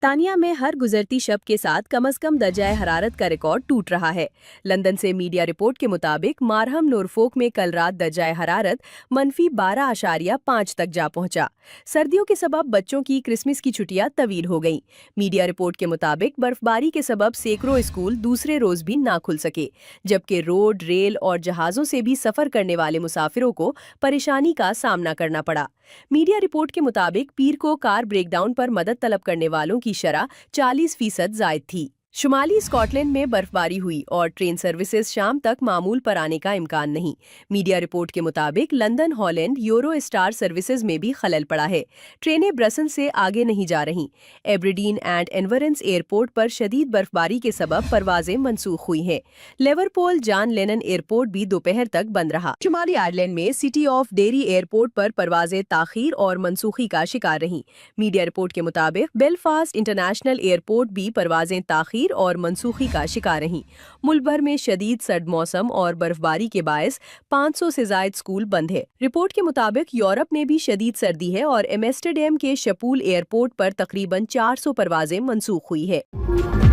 برطانیہ میں ہر گزرتی شب کے ساتھ کم از کم درجہ حرارت کا ریکارڈ ٹوٹ رہا ہے۔ لندن سے میڈیا رپورٹ کے مطابق مارہم نورفولک میں کل رات درجہ حرارت -12.5 تک جا پہنچا۔ سردیوں کے سبب بچوں کی کرسمس کی چھٹیاں طویل ہو گئیں۔ میڈیا رپورٹ کے مطابق برفباری کے سبب سینکڑوں اسکول دوسرے روز بھی نہ کھل سکے، جبکہ روڈ، ریل اور جہازوں سے بھی سفر کرنے والے مسافروں کو پریشانی کا سامنا کرنا پڑا۔ میڈیا رپورٹ کے مطابق پیر کو کار بریک ڈاؤن پر مدد طلب کرنے والوں کی شرح 40% زائد تھی۔ شمالی اسکاٹ لینڈ میں برفباری ہوئی اور ٹرین سروسز شام تک معمول پر آنے کا امکان نہیں۔ میڈیا رپورٹ کے مطابق London Holland euro star services میں بھی خلل پڑا ہے۔ ٹرینیں برسن سے آگے نہیں جا رہیں۔ ایبرڈین اینڈ اینورنس ایئرپورٹ پر شدید برفباری کے سبب پروازیں منسوخ ہوئی ہیں۔ لیورپول جان لینن ایئرپورٹ بھی دوپہر تک بند رہا۔ شمالی آئرلینڈ میں سٹی آف ڈیری ایئرپورٹ پر پروازیں تاخیر اور منسوخی کا شکار رہیں۔ میڈیا رپورٹ کے مطابق بیلفاسٹ انٹرنیشنل ایئرپورٹ بھی پروازیں تاخیر اور منسوخی کا شکار رہیں۔ ملک بھر میں شدید سرد موسم اور برفباری کے باعث 500 سے زائد اسکول بند ہے۔ رپورٹ کے مطابق یورپ میں بھی شدید سردی ہے اور ایمسٹرڈیم کے شپول ایئرپورٹ پر تقریباً 400 پروازیں منسوخ ہوئی ہے۔